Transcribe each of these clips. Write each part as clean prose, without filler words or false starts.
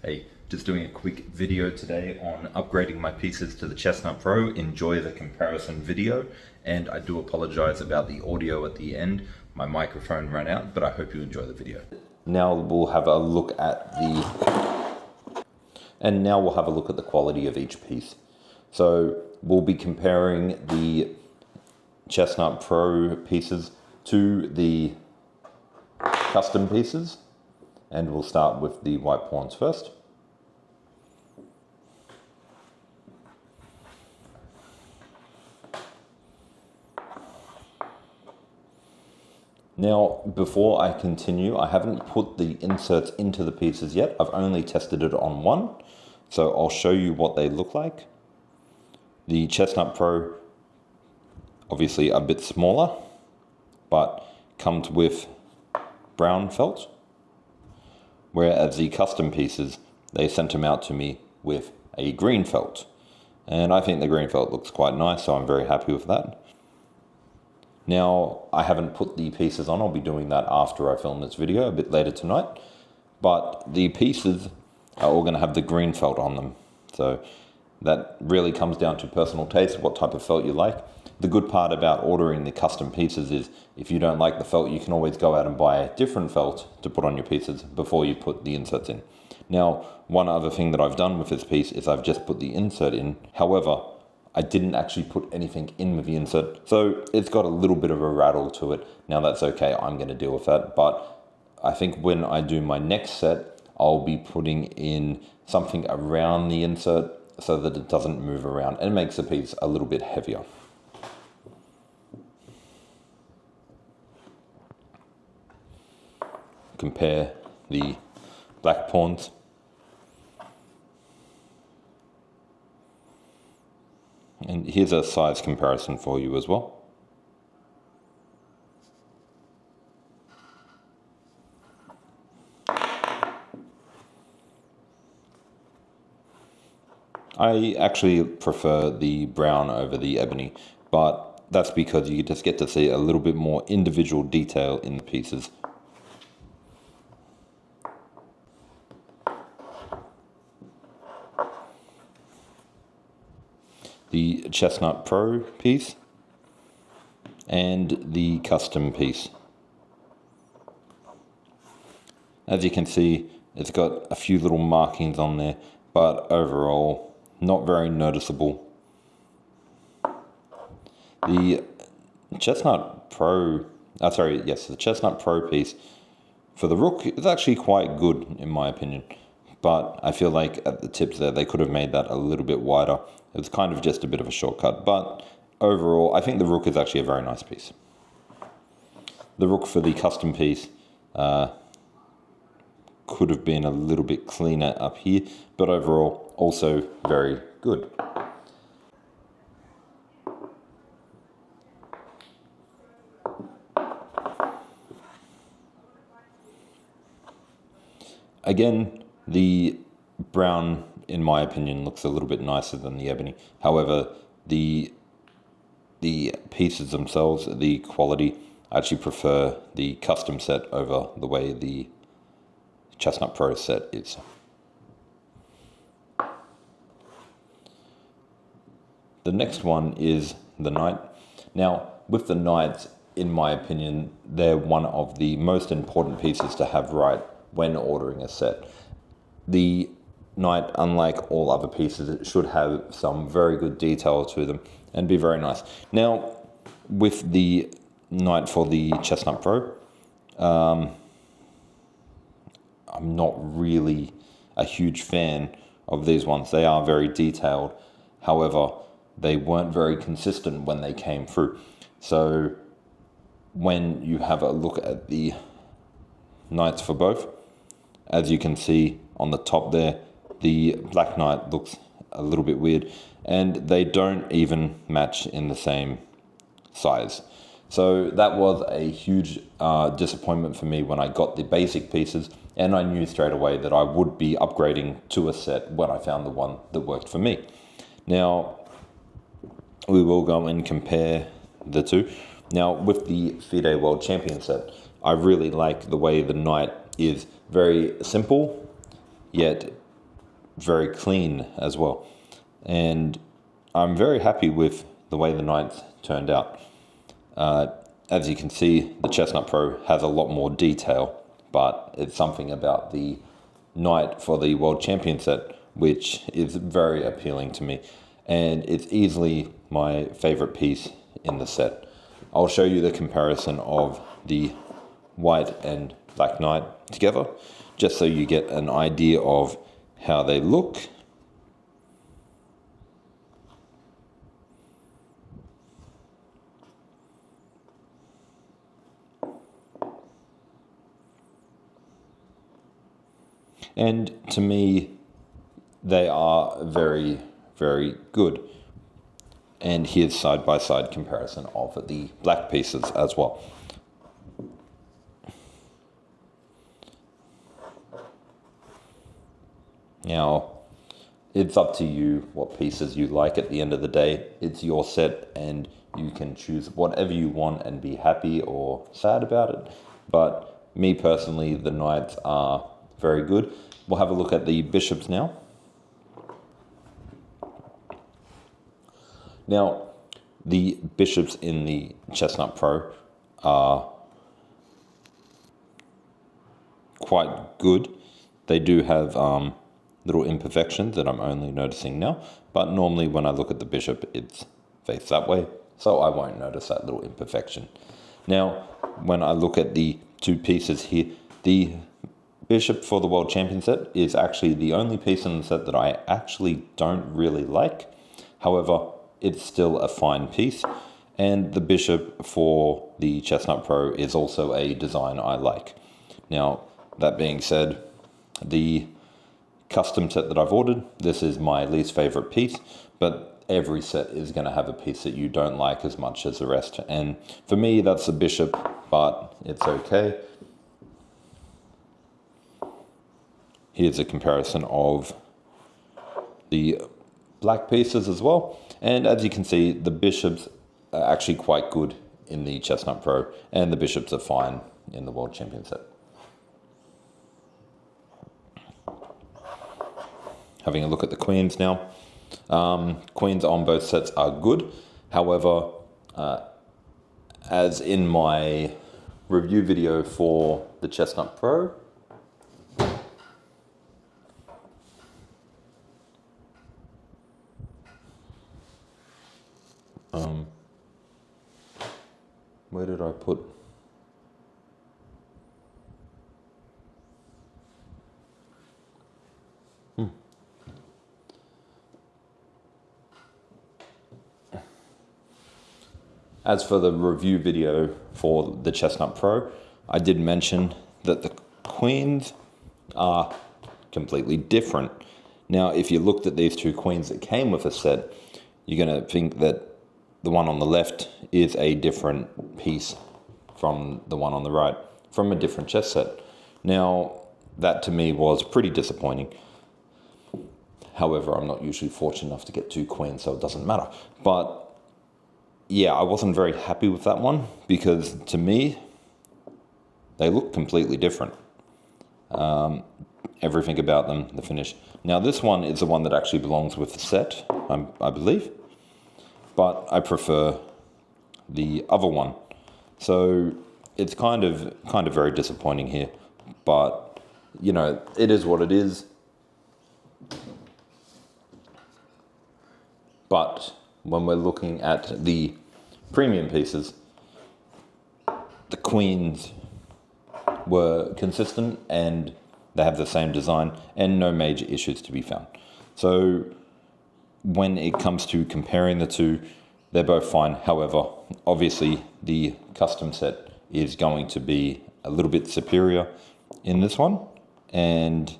Hey, just doing a quick video today on upgrading my pieces to the Chessnut Pro. Enjoy the comparison video, and I do apologize about the audio at the end. My microphone ran out, but I hope you enjoy the video. Now we'll have a look at the quality of each piece. So we'll be comparing the Chessnut Pro pieces to the custom pieces, and we'll start with the white pawns first. Now, before I continue, I haven't put the inserts into the pieces yet. I've only tested it on one, so I'll show you what they look like. The Chessnut Pro, obviously a bit smaller, but comes with brown felt, whereas the custom pieces, they sent them out to me with a green felt. And I think the green felt looks quite nice, so I'm very happy with that. Now, I haven't put the pieces on. I'll be doing that after I film this video, a bit later tonight. But the pieces are all going to have the green felt on them. So that really comes down to personal taste, what type of felt you like. The good part about ordering the custom pieces is if you don't like the felt, you can always go out and buy a different felt to put on your pieces before you put the inserts in. Now, one other thing that I've done with this piece is I've just put the insert in. However, I didn't actually put anything in with the insert, so it's got a little bit of a rattle to it. Now that's okay, I'm going to deal with that, but I think when I do my next set, I'll be putting in something around the insert so that it doesn't move around and makes the piece a little bit heavier. Compare the black pawns. And here's a size comparison for you as well. I actually prefer the brown over the ebony, but that's because you just get to see a little bit more individual detail in the pieces. The Chessnut Pro piece and the custom piece. As you can see, it's got a few little markings on there, but overall not very noticeable. The Chessnut Pro, the Chessnut Pro piece for the rook is actually quite good in my opinion, but I feel like at the tips there they could have made that a little bit wider. It's kind of just a bit of a shortcut, but overall, I think the rook is actually a very nice piece. The rook for the custom piece could have been a little bit cleaner up here, but overall, also very good. Again, the brown, in my opinion, looks a little bit nicer than the ebony. However, the pieces themselves, the quality, I actually prefer the custom set over the way the Chessnut Pro set is. The next one is the knight. Now, with the knights, in my opinion, they're one of the most important pieces to have right when ordering a set. The knight, unlike all other pieces, it should have some very good detail to them and be very nice. Now, with the knight for the Chessnut Pro, I'm not really a huge fan of these ones. They are very detailed. However, they weren't very consistent when they came through. So when you have a look at the knights for both, as you can see on the top there, the black knight looks a little bit weird, and they don't even match in the same size. So that was a huge disappointment for me when I got the basic pieces, and I knew straight away that I would be upgrading to a set when I found the one that worked for me. Now, we will go and compare the two. Now, with the FIDE World Champion set, I really like the way the knight is very simple, yet very clean as well. And I'm very happy with the way the knights turned out. As you can see, the Chessnut Pro has a lot more detail, but it's something about the knight for the World Champion set which is very appealing to me, and it's easily my favorite piece in the set. I'll show you the comparison of the white and black knight together, just so you get an idea of how they look. And to me, they are very, very good. And here's side-by-side comparison of the black pieces as well. Now, it's up to you what pieces you like at the end of the day. It's your set and you can choose whatever you want and be happy or sad about it. But me personally, the knights are very good. We'll have a look at the bishops now. Now, the bishops in the Chessnut Pro are quite good. They do have little imperfections that I'm only noticing now, but normally when I look at the bishop, it's faced that way, so I won't notice that little imperfection. Now, when I look at the two pieces here, the bishop for the World Champion set is actually the only piece in the set that I actually don't really like. However, it's still a fine piece, and the bishop for the Chessnut Pro is also a design I like. Now, that being said, the custom set that I've ordered, this is my least favorite piece, but every set is going to have a piece that you don't like as much as the rest. And for me, that's the bishop, but it's okay. Here's a comparison of the black pieces as well. And as you can see, the bishops are actually quite good in the Chessnut Pro, and the bishops are fine in the World Champion set. Having a look at the queens now. Queens on both sets are good. However, as in my review video for the Chessnut Pro, where did I put? As for the review video for the Chessnut Pro, I did mention that the queens are completely different. Now, if you looked at these two queens that came with a set, you're going to think that the one on the left is a different piece from the one on the right, from a different chess set. Now, that to me was pretty disappointing. However, I'm not usually fortunate enough to get two queens, so it doesn't matter. But yeah, I wasn't very happy with that one because to me, they look completely different. Everything about them, the finish. Now, this one is the one that actually belongs with the set, I believe. But I prefer the other one. So it's kind of very disappointing here. But, you know, it is what it is. But when we're looking at the premium pieces, the queens were consistent and they have the same design and no major issues to be found. So when it comes to comparing the two, they're both fine. However, obviously the custom set is going to be a little bit superior in this one. And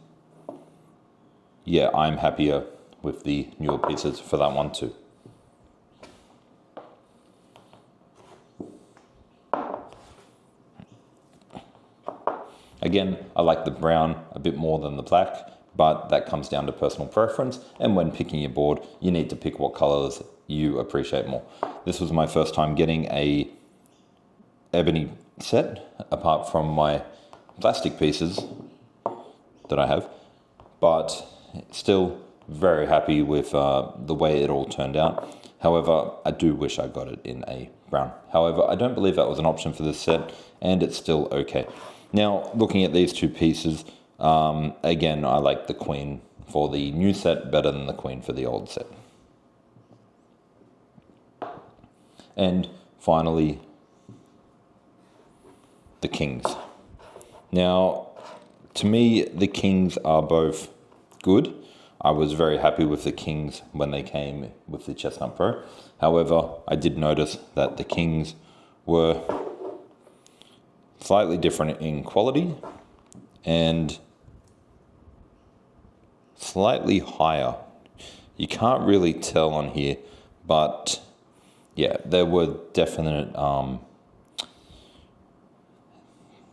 yeah, I'm happier with the newer pieces for that one too. Again, I like the brown a bit more than the black, but that comes down to personal preference. And when picking your board, you need to pick what colors you appreciate more. This was my first time getting a ebony set, apart from my plastic pieces that I have. But still very happy with the way it all turned out. However, I do wish I got it in a brown. However, I don't believe that was an option for this set, and it's still okay. Now, looking at these two pieces, again, I like the queen for the new set better than the queen for the old set. And finally, the kings. Now, to me, the kings are both good. I was very happy with the kings when they came with the Chessnut Pro. However, I did notice that the kings were slightly different in quality and slightly higher. You can't really tell on here, but yeah, there were definite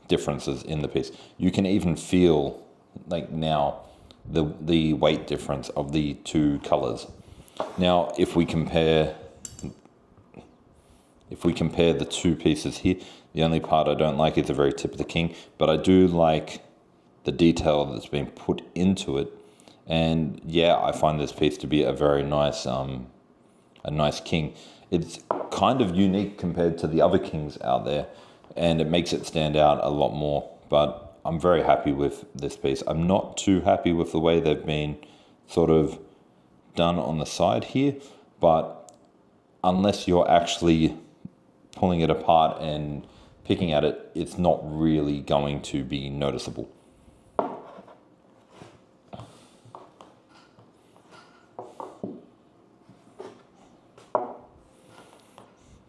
differences in the piece. You can even feel, like now, the weight difference of the two colors. Now, if we compare the two pieces here, the only part I don't like is the very tip of the king, but I do like the detail that's been put into it. And yeah, I find this piece to be a very nice, a nice king. It's kind of unique compared to the other kings out there, and it makes it stand out a lot more. But I'm very happy with this piece. I'm not too happy with the way they've been sort of done on the side here, but unless you're actually pulling it apart and picking at it, it's not really going to be noticeable.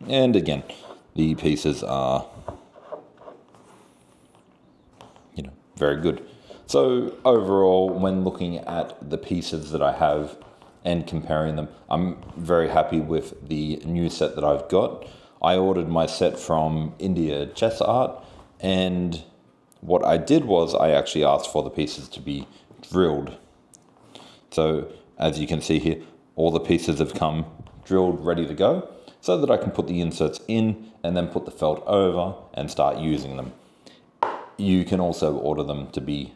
And again, the pieces are, very good. So overall, when looking at the pieces that I have and comparing them, I'm very happy with the new set that I've got. I ordered my set from India Chess Art, and what I did was I actually asked for the pieces to be drilled. So as you can see here, all the pieces have come drilled, ready to go, so that I can put the inserts in and then put the felt over and start using them. You can also order them to be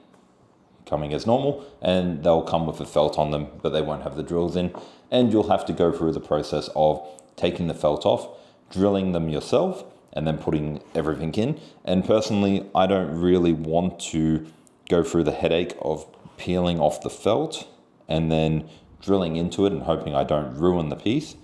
coming as normal, and they'll come with a felt on them, but they won't have the drills in, and you'll have to go through the process of taking the felt off, drilling them yourself, and then putting everything in. And personally, I don't really want to go through the headache of peeling off the felt and then drilling into it and hoping I don't ruin the piece,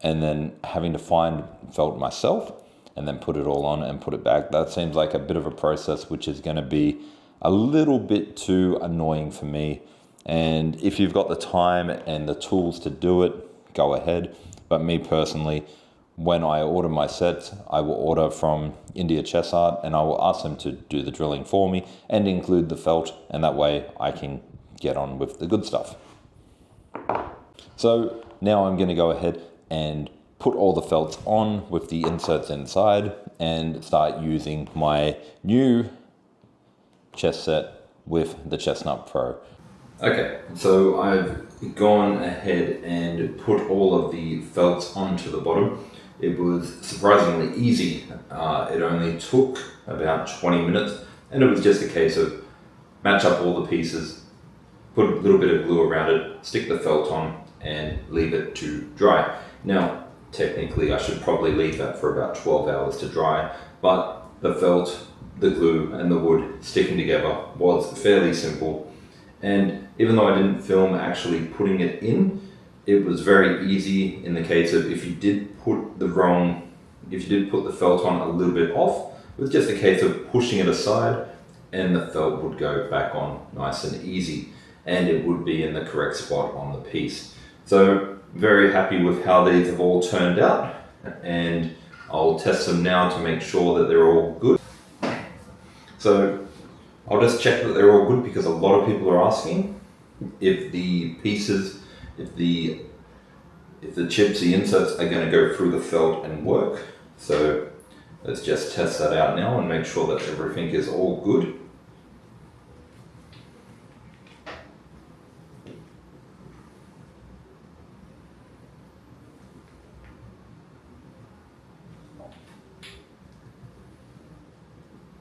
and then having to find felt myself and then put it all on and put it back. That seems like a bit of a process which is going to be a little bit too annoying for me. And if you've got the time and the tools to do it, go ahead. But me personally, when I order my sets, I will order from India Chess Art, and I will ask them to do the drilling for me and include the felt, and that way I can get on with the good stuff. So now I'm going to go ahead and put all the felts on with the inserts inside and start using my new chess set with the Chessnut Pro. Okay, so I've gone ahead and put all of the felts onto the bottom. It was surprisingly easy. It only took about 20 minutes, and it was just a case of match up all the pieces, put a little bit of glue around it, stick the felt on, and leave it to dry. Now, technically, I should probably leave that for about 12 hours to dry, but the felt, the glue, and the wood sticking together was fairly simple. And even though I didn't film actually putting it in, it was very easy in the case of if you did put the felt on a little bit off, it was just a case of pushing it aside and the felt would go back on nice and easy, and it would be in the correct spot on the piece. So very happy with how these have all turned out, and I'll test them now to make sure that they're all good. So I'll just check that they're all good, because a lot of people are asking if the pieces, if the chips, the inserts are going to go through the felt and work. So let's just test that out now and make sure that everything is all good.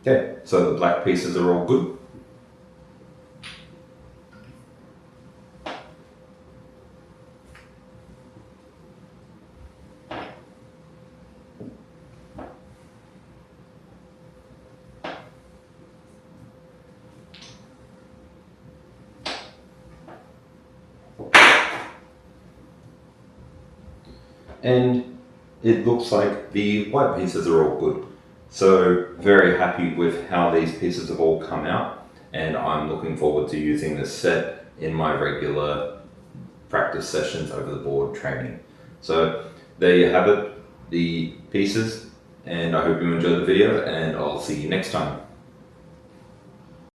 Okay, so the black pieces are all good. and it looks like the white pieces are all good. So very happy with how these pieces have all come out, and I'm looking forward to using this set in my regular practice sessions over the board training. So there you have it, the pieces, and I hope you enjoyed the video, and I'll see you next time.